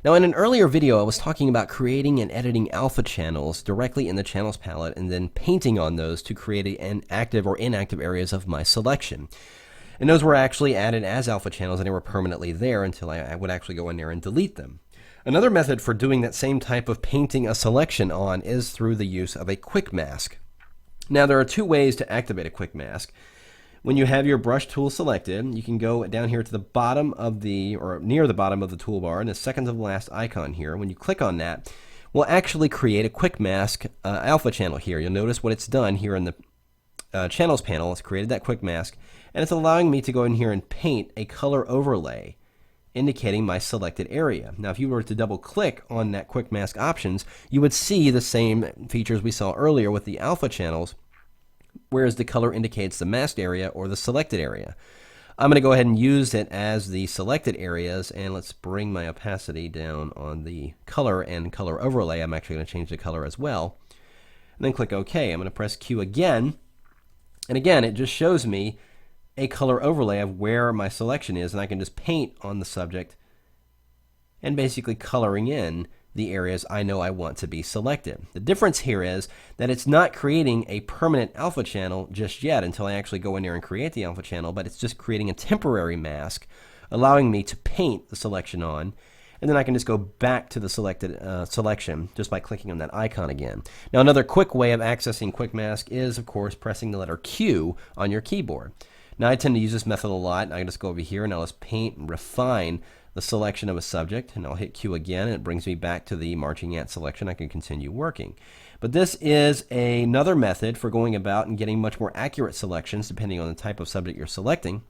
Now, in an earlier video, I was talking about creating and editing alpha channels directly in the channels palette and then painting on those to create an active or inactive areas of my selection. And those were actually added as alpha channels, and they were permanently there until I would actually go in there and delete them. Another method for doing that same type of painting a selection on is through the use of a quick mask. Now, there are two ways to activate a quick mask. When you have your brush tool selected, you can go down here to the bottom of the, or near the bottom of the toolbar, and the second to the last icon here. When you click on that, we'll actually create a quick mask alpha channel here. You'll notice what it's done here in the channels panel. It's created that quick mask, and it's allowing me to go in here and paint a color overlay indicating my selected area. Now, if you were to double click on that quick mask options, you would see the same features we saw earlier with the alpha channels, whereas the color indicates the masked area or the selected area. I'm going to go ahead and use it as the selected areas, and let's bring my opacity down on the color and color overlay. I'm actually going to change the color as well, and then click OK. I'm going to press Q again, and again it just shows me a color overlay of where my selection is, and I can just paint on the subject and basically coloring in the areas I know I want to be selected. The difference here is that it's not creating a permanent alpha channel just yet until I actually go in there and create the alpha channel, but it's just creating a temporary mask, allowing me to paint the selection on, and then I can just go back to the selected selection just by clicking on that icon again. Now, another quick way of accessing quick mask is, of course, pressing the letter Q on your keyboard. Now, I tend to use this method a lot. I can just go over here and I'll just paint and refine the selection of a subject, and I'll hit Q again, and it brings me back to the marching ant selection. I can continue working. But this is another method for going about and getting much more accurate selections depending on the type of subject you're selecting.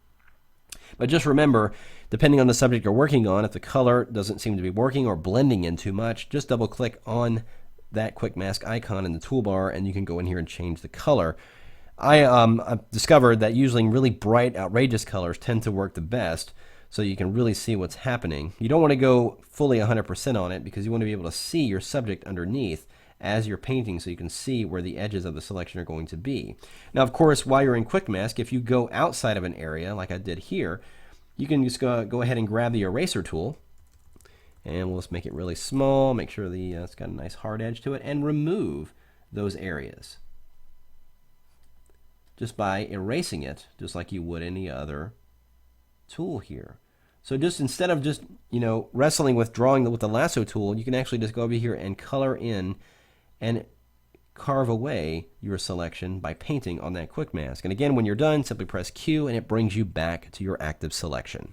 But just remember, depending on the subject you're working on, if the color doesn't seem to be working or blending in too much, just double click on that quick mask icon in the toolbar and you can go in here and change the color. I've discovered that using really bright, outrageous colors tend to work the best, so you can really see what's happening. You don't want to go fully 100% on it because you want to be able to see your subject underneath as you're painting, so you can see where the edges of the selection are going to be. Now, of course, while you're in quick mask, if you go outside of an area like I did here, you can just go ahead and grab the eraser tool, and we'll just make it really small, make sure it's got a nice hard edge to it, and remove those areas just by erasing it, just like you would any other tool here. So just instead of just wrestling with drawing with the lasso tool, you can actually just go over here and color in and carve away your selection by painting on that quick mask. And again, when you're done, simply press Q and it brings you back to your active selection.